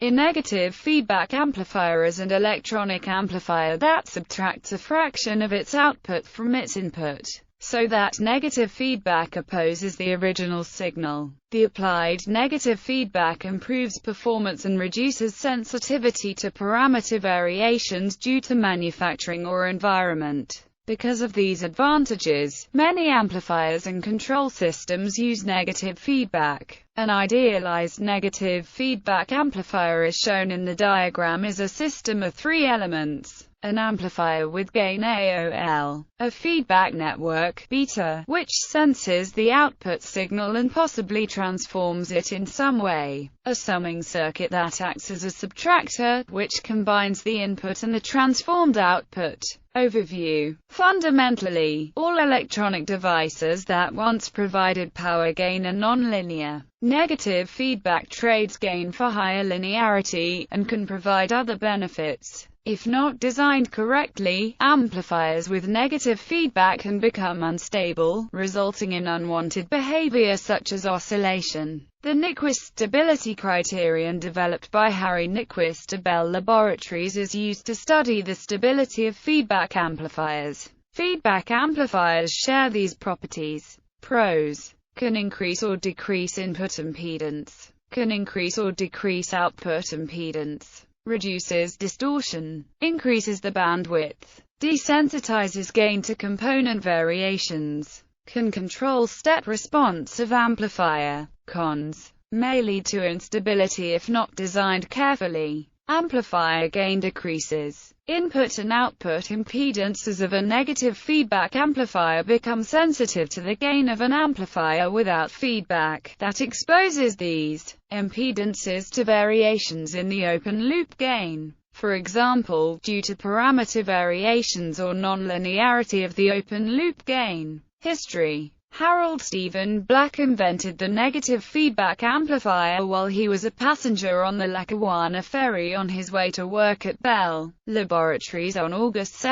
A negative feedback amplifier is an electronic amplifier that subtracts a fraction of its output from its input, so that negative feedback opposes the original signal. The applied negative feedback improves performance and reduces sensitivity to parameter variations due to manufacturing or environment. Because of these advantages, many amplifiers and control systems use negative feedback. An idealized negative feedback amplifier as shown in the diagram is a system of three elements: an amplifier with gain AOL, a feedback network, beta, which senses the output signal and possibly transforms it in some way, a summing circuit that acts as a subtractor, which combines the input and the transformed output. Overview. Fundamentally, all electronic devices that once provided power gain are nonlinear. Negative feedback trades gain for higher linearity, and can provide other benefits. If not designed correctly, amplifiers with negative feedback can become unstable, resulting in unwanted behavior such as oscillation. The Nyquist stability criterion developed by Harry Nyquist of Bell Laboratories is used to study the stability of feedback amplifiers. Feedback amplifiers share these properties. Pros: can increase or decrease input impedance, can increase or decrease output impedance, reduces distortion, increases the bandwidth, desensitizes gain to component variations, can control step response of amplifier. Cons: may lead to instability if not designed carefully. Amplifier gain decreases. Input and output impedances of a negative feedback amplifier become sensitive to the gain of an amplifier without feedback, that exposes these impedances to variations in the open-loop gain. For example, due to parameter variations or nonlinearity of the open-loop gain. History: Harold Stephen Black invented the negative feedback amplifier while he was a passenger on the Lackawanna ferry on his way to work at Bell Laboratories on August 2,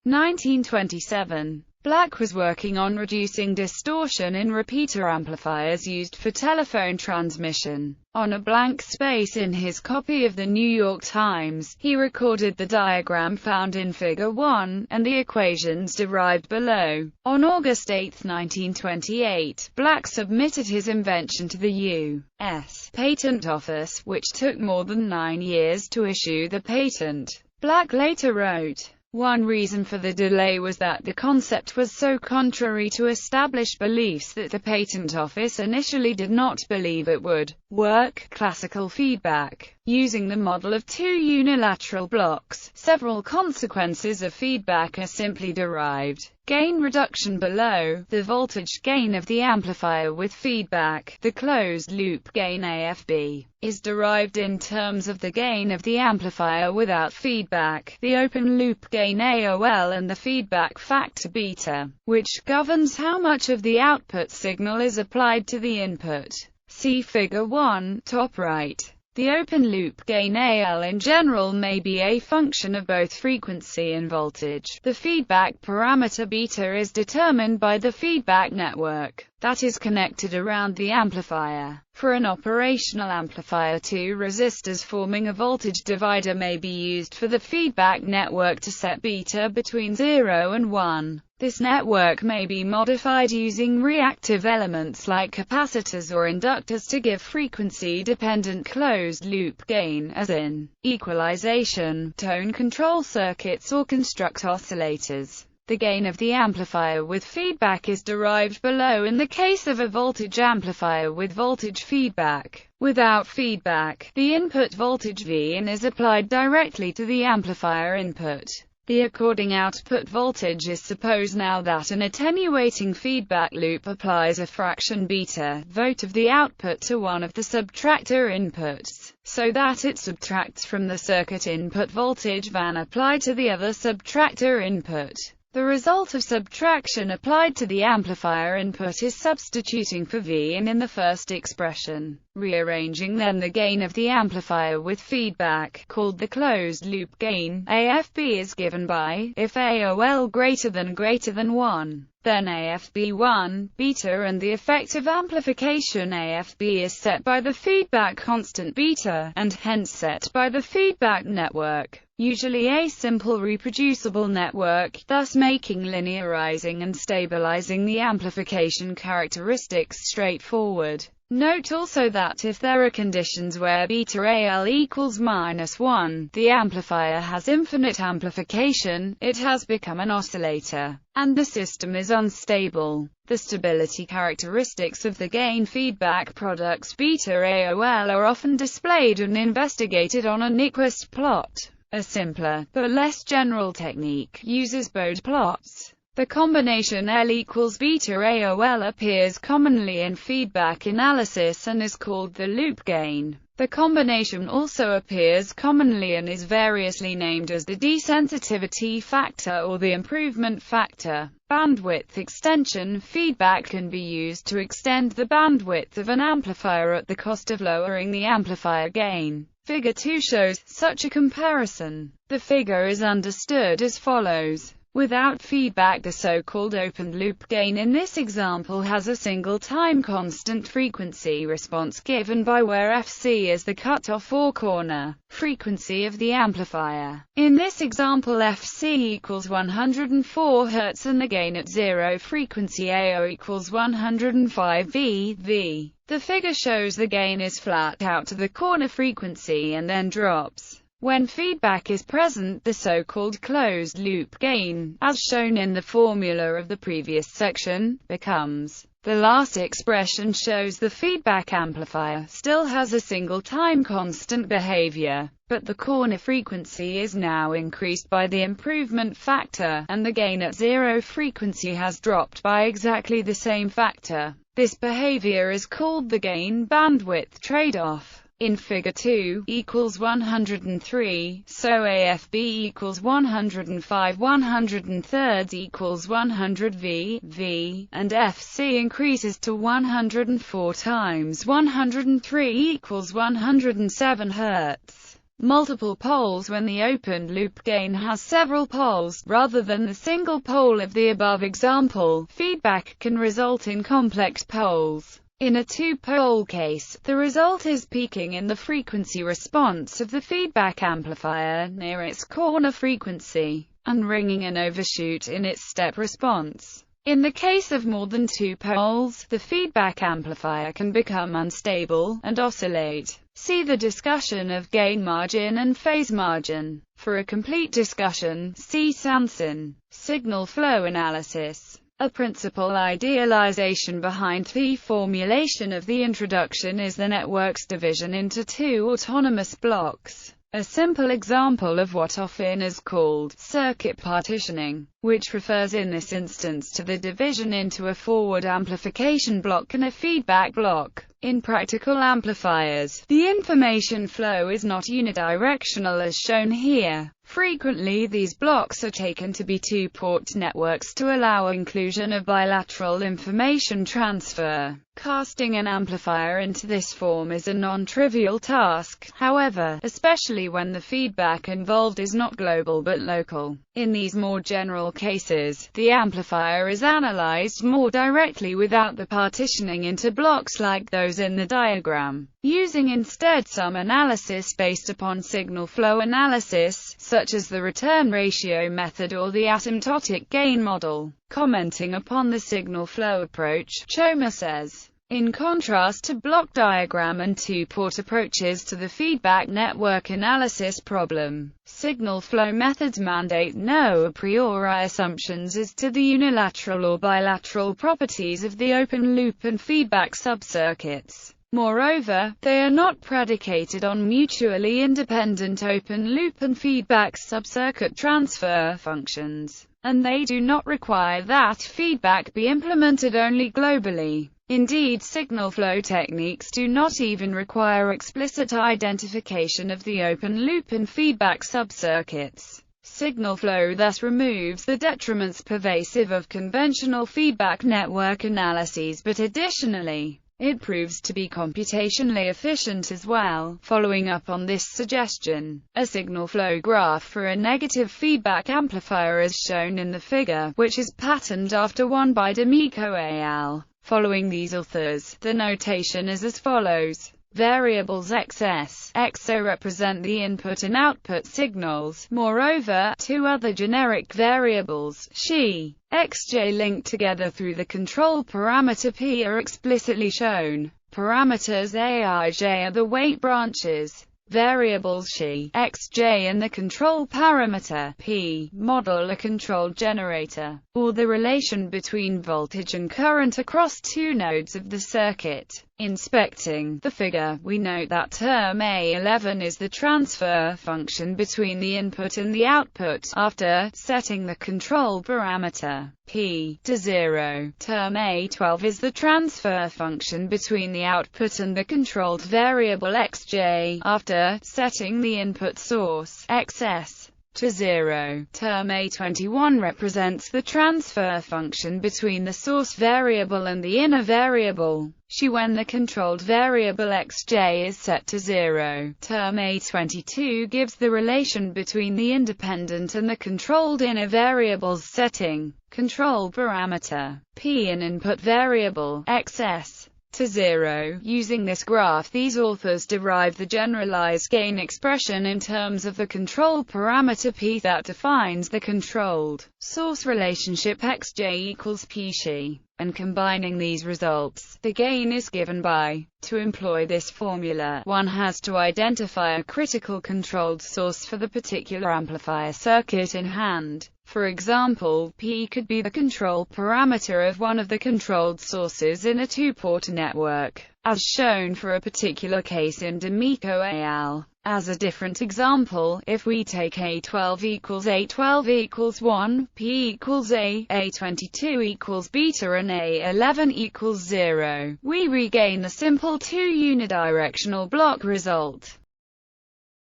1927. Black was working on reducing distortion in repeater amplifiers used for telephone transmission. On a blank space in his copy of the New York Times, he recorded the diagram found in Figure 1, and the equations derived below. On August 8, 1928, Black submitted his invention to the U.S. Patent Office, which took more than 9 years to issue the patent. Black later wrote, "One reason for the delay was that the concept was so contrary to established beliefs that the Patent Office initially did not believe it would work." Classical feedback. Using the model of two unilateral blocks, several consequences of feedback are simply derived. Gain reduction below, the voltage gain of the amplifier with feedback, the closed-loop gain AFB, is derived in terms of the gain of the amplifier without feedback, the open-loop gain AOL, and the feedback factor beta, which governs how much of the output signal is applied to the input. See Figure 1, top right. The open-loop gain AL in general may be a function of both frequency and voltage. The feedback parameter beta is determined by the feedback network that is connected around the amplifier. For an operational amplifier, two resistors forming a voltage divider may be used for the feedback network to set beta between 0 and 1. This network may be modified using reactive elements like capacitors or inductors to give frequency-dependent closed-loop gain, as in equalization, tone control circuits, or construct oscillators. The gain of the amplifier with feedback is derived below in the case of a voltage amplifier with voltage feedback. Without feedback, the input voltage Vin is applied directly to the amplifier input. The according output voltage is suppose now that an attenuating feedback loop applies a fraction beta volt of the output to one of the subtractor inputs, so that it subtracts from the circuit input voltage Van applied to the other subtractor input. The result of subtraction applied to the amplifier input is substituting for V in the first expression. Rearranging then the gain of the amplifier with feedback, called the closed-loop gain, AFB is given by, if AOL greater than 1, then AFB1, beta, and the effective amplification AFB is set by the feedback constant beta, and hence set by the feedback network, usually a simple reproducible network, thus making linearizing and stabilizing the amplification characteristics straightforward. Note also that if there are conditions where beta AL equals -1, the amplifier has infinite amplification, it has become an oscillator, and the system is unstable. The stability characteristics of the gain feedback products beta AOL are often displayed and investigated on a Nyquist plot. A simpler, but less general technique uses Bode plots. The combination L equals beta AOL appears commonly in feedback analysis and is called the loop gain. The combination also appears commonly and is variously named as the desensitivity factor or the improvement factor. Bandwidth extension feedback can be used to extend the bandwidth of an amplifier at the cost of lowering the amplifier gain. Figure 2 shows such a comparison. The figure is understood as follows. Without feedback, the so-called open-loop gain in this example has a single time constant frequency response given by where Fc is the cutoff or corner frequency of the amplifier. In this example, Fc equals 104 Hz and the gain at zero frequency AO equals 105 V. The figure shows the gain is flat out to the corner frequency and then drops. When feedback is present, the so-called closed-loop gain, as shown in the formula of the previous section, becomes. The last expression shows the feedback amplifier still has a single time constant behavior, but the corner frequency is now increased by the improvement factor, and the gain at zero frequency has dropped by exactly the same factor. This behavior is called the gain-bandwidth trade-off. In Figure 2, equals 103, so AFB equals 105, 103 equals 100 V, and FC increases to 104 times 103 equals 107 Hz. Multiple poles when the open-loop gain has several poles, rather than the single pole of the above example, feedback can result in complex poles. In a two-pole case, the result is peaking in the frequency response of the feedback amplifier near its corner frequency, and ringing an overshoot in its step response. In the case of more than two poles, the feedback amplifier can become unstable and oscillate. See the discussion of gain margin and phase margin. For a complete discussion, see Sanson. Signal flow analysis. A principal idealization behind the formulation of the introduction is the network's division into two autonomous blocks. A simple example of what often is called circuit partitioning, which refers in this instance to the division into a forward amplification block and a feedback block. In practical amplifiers, the information flow is not unidirectional as shown here. Frequently these blocks are taken to be two-port networks to allow inclusion of bilateral information transfer. Casting an amplifier into this form is a non-trivial task, however, especially when the feedback involved is not global but local. In these more general cases, the amplifier is analyzed more directly without the partitioning into blocks like those in the diagram, using instead some analysis based upon signal flow analysis, such as the return ratio method or the asymptotic gain model. Commenting upon the signal flow approach, Choma says, in contrast to block diagram and two-port approaches to the feedback network analysis problem, signal flow methods mandate no a priori assumptions as to the unilateral or bilateral properties of the open loop and feedback subcircuits. Moreover, they are not predicated on mutually independent open loop and feedback subcircuit transfer functions, and they do not require that feedback be implemented only globally. Indeed, signal flow techniques do not even require explicit identification of the open loop and feedback subcircuits. Signal flow thus removes the detriments pervasive of conventional feedback network analyses, but additionally, it proves to be computationally efficient as well. Following up on this suggestion, a signal flow graph for a negative feedback amplifier is shown in the figure, which is patterned after one by D'Amico al. Following these authors, the notation is as follows. Variables xs, xo represent the input and output signals. Moreover, two other generic variables, xi, xj, linked together through the control parameter p are explicitly shown. Parameters aij are the weight branches. Variables xi, xj and the control parameter p model a control generator, or the relation between voltage and current across two nodes of the circuit. Inspecting the figure, we note that term A11 is the transfer function between the input and the output, after setting the control parameter p to 0. Term A12 is the transfer function between the output and the controlled variable xj, after setting the input source xs to 0. Term A21 represents the transfer function between the source variable and the inner variable xi when the controlled variable xj is set to 0. Term A22 gives the relation between the independent and the controlled inner variables setting control parameter p and input variable xs to 0. Using this graph, these authors derive the generalized gain expression in terms of the control parameter p that defines the controlled source relationship xj equals p xi. And combining these results, the gain is given by. To employ this formula, one has to identify a critical controlled source for the particular amplifier circuit in hand. For example, P could be the control parameter of one of the controlled sources in a two-port network, as shown for a particular case in D'Amico al. As a different example, if we take A12 equals 1, P equals A, A22 equals beta and A11 equals 0, we regain the simple two unidirectional block result.